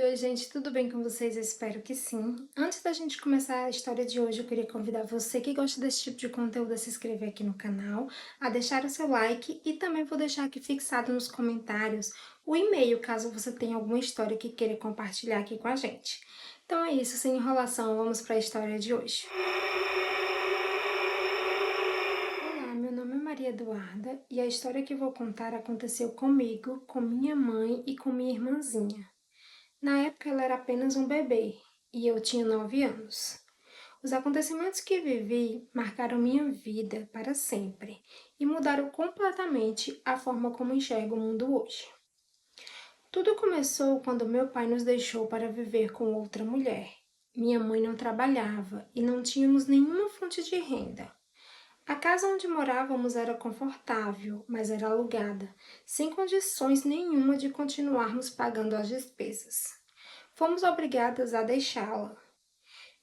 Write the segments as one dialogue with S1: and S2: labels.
S1: Oi, gente, tudo bem com vocês? Eu espero que sim. Antes da gente começar a história de hoje, eu queria convidar você que gosta desse tipo de conteúdo a se inscrever aqui no canal, a deixar o seu like e também vou deixar aqui fixado nos comentários o e-mail, caso você tenha alguma história que queira compartilhar aqui com a gente. Então é isso, sem enrolação, vamos para a história de hoje. Olá, meu nome é Maria Eduarda e a história que vou contar aconteceu comigo, com minha mãe e com minha irmãzinha. Na época ela era apenas um bebê e eu tinha 9 anos. Os acontecimentos que vivi marcaram minha vida para sempre e mudaram completamente a forma como enxergo o mundo hoje. Tudo começou quando meu pai nos deixou para viver com outra mulher. Minha mãe não trabalhava e não tínhamos nenhuma fonte de renda. A casa onde morávamos era confortável, mas era alugada, sem condições nenhuma de continuarmos pagando as despesas. Fomos obrigadas a deixá-la.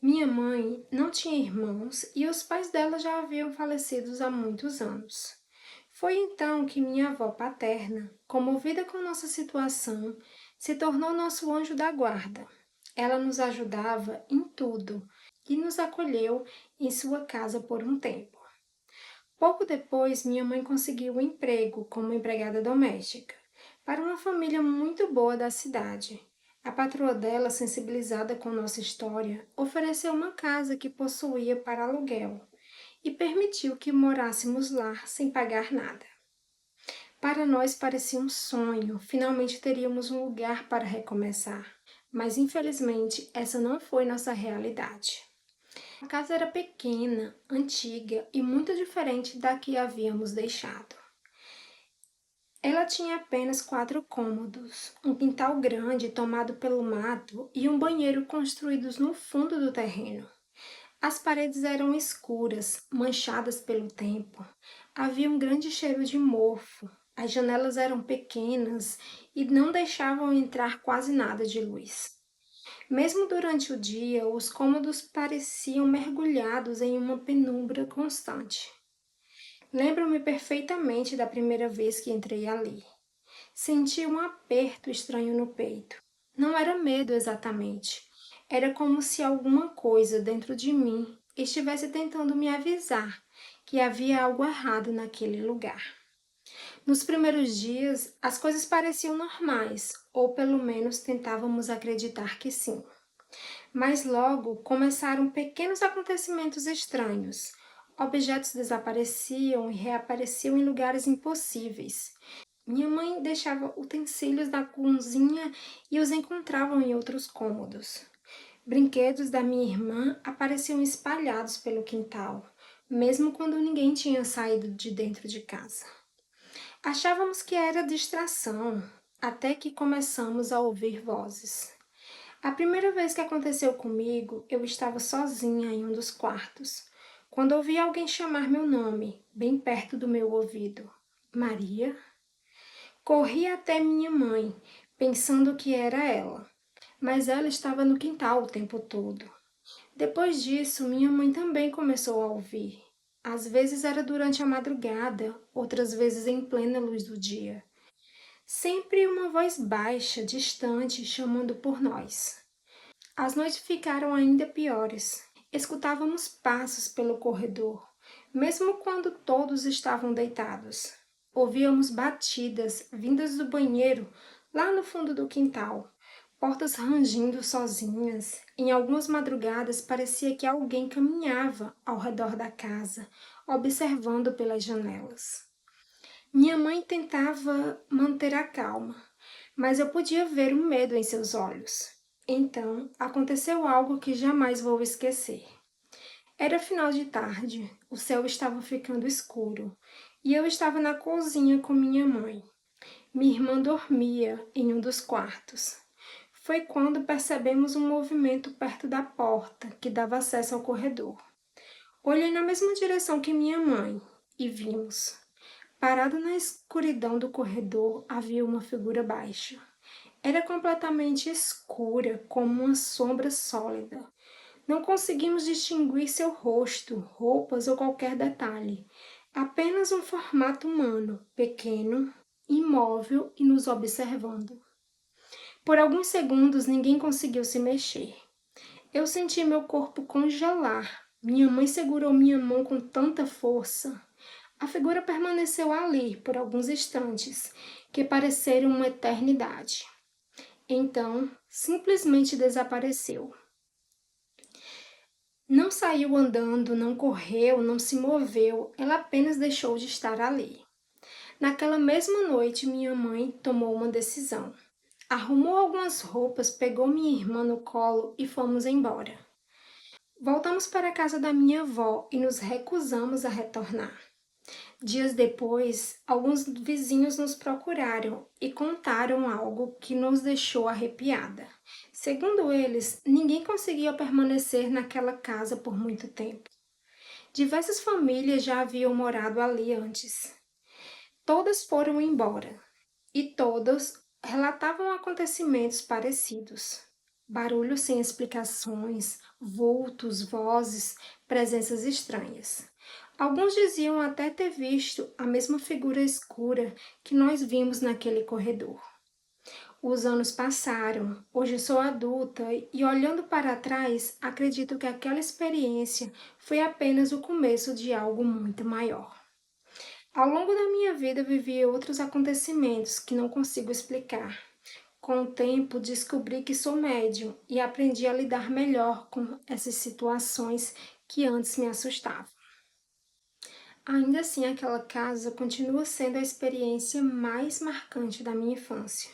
S1: Minha mãe não tinha irmãos e os pais dela já haviam falecido há muitos anos. Foi então que minha avó paterna, comovida com nossa situação, se tornou nosso anjo da guarda. Ela nos ajudava em tudo e nos acolheu em sua casa por um tempo. Pouco depois, minha mãe conseguiu um emprego como empregada doméstica para uma família muito boa da cidade. A patroa dela, sensibilizada com nossa história, ofereceu uma casa que possuía para aluguel e permitiu que morássemos lá sem pagar nada. Para nós parecia um sonho, finalmente teríamos um lugar para recomeçar, mas infelizmente essa não foi nossa realidade. A casa era pequena, antiga e muito diferente da que havíamos deixado. Ela tinha apenas 4 cômodos, um quintal grande tomado pelo mato e um banheiro construídos no fundo do terreno. As paredes eram escuras, manchadas pelo tempo. Havia um grande cheiro de mofo. As janelas eram pequenas e não deixavam entrar quase nada de luz. Mesmo durante o dia, os cômodos pareciam mergulhados em uma penumbra constante. Lembro-me perfeitamente da primeira vez que entrei ali. Senti um aperto estranho no peito. Não era medo exatamente. Era como se alguma coisa dentro de mim estivesse tentando me avisar que havia algo errado naquele lugar. Nos primeiros dias, as coisas pareciam normais, ou pelo menos tentávamos acreditar que sim. Mas logo começaram pequenos acontecimentos estranhos. Objetos desapareciam e reapareciam em lugares impossíveis. Minha mãe deixava utensílios na cozinha e os encontravam em outros cômodos. Brinquedos da minha irmã apareciam espalhados pelo quintal, mesmo quando ninguém tinha saído de dentro de casa. Achávamos que era distração, até que começamos a ouvir vozes. A primeira vez que aconteceu comigo, eu estava sozinha em um dos quartos, quando ouvi alguém chamar meu nome, bem perto do meu ouvido. Maria? Corri até minha mãe, pensando que era ela, mas ela estava no quintal o tempo todo. Depois disso, minha mãe também começou a ouvir. Às vezes era durante a madrugada, outras vezes em plena luz do dia. Sempre uma voz baixa, distante, chamando por nós. As noites ficaram ainda piores. Escutávamos passos pelo corredor, mesmo quando todos estavam deitados. Ouvíamos batidas vindas do banheiro lá no fundo do quintal, portas rangindo sozinhas. Em algumas madrugadas parecia que alguém caminhava ao redor da casa, observando pelas janelas. Minha mãe tentava manter a calma, mas eu podia ver o medo em seus olhos. Então, aconteceu algo que jamais vou esquecer. Era final de tarde, o céu estava ficando escuro e eu estava na cozinha com minha mãe. Minha irmã dormia em um dos quartos. Foi quando percebemos um movimento perto da porta que dava acesso ao corredor. Olhei na mesma direção que minha mãe e vimos. Parado na escuridão do corredor havia uma figura baixa. Era completamente escura, como uma sombra sólida. Não conseguimos distinguir seu rosto, roupas ou qualquer detalhe. Apenas um formato humano, pequeno, imóvel e nos observando. Por alguns segundos, ninguém conseguiu se mexer. Eu senti meu corpo congelar. Minha mãe segurou minha mão com tanta força. A figura permaneceu ali por alguns instantes, que pareceram uma eternidade. Então, simplesmente desapareceu. Não saiu andando, não correu, não se moveu, ela apenas deixou de estar ali. Naquela mesma noite, minha mãe tomou uma decisão. Arrumou algumas roupas, pegou minha irmã no colo e fomos embora. Voltamos para a casa da minha avó e nos recusamos a retornar. Dias depois, alguns vizinhos nos procuraram e contaram algo que nos deixou arrepiada. Segundo eles, ninguém conseguia permanecer naquela casa por muito tempo. Diversas famílias já haviam morado ali antes. Todas foram embora e todas relatavam acontecimentos parecidos. Barulhos sem explicações, vultos, vozes, presenças estranhas. Alguns diziam até ter visto a mesma figura escura que nós vimos naquele corredor. Os anos passaram, hoje sou adulta e, olhando para trás, acredito que aquela experiência foi apenas o começo de algo muito maior. Ao longo da minha vida, vivi outros acontecimentos que não consigo explicar. Com o tempo, descobri que sou médium e aprendi a lidar melhor com essas situações que antes me assustavam. Ainda assim, aquela casa continua sendo a experiência mais marcante da minha infância.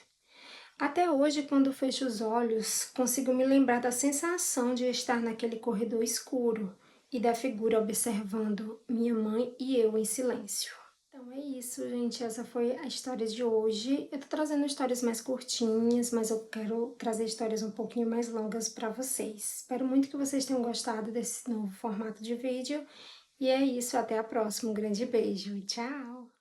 S1: Até hoje, quando fecho os olhos, consigo me lembrar da sensação de estar naquele corredor escuro e da figura observando minha mãe e eu em silêncio. Então é isso, gente. Essa foi a história de hoje. Eu tô trazendo histórias mais curtinhas, mas eu quero trazer histórias um pouquinho mais longas para vocês. Espero muito que vocês tenham gostado desse novo formato de vídeo. E é isso, até a próxima. Um grande beijo e tchau!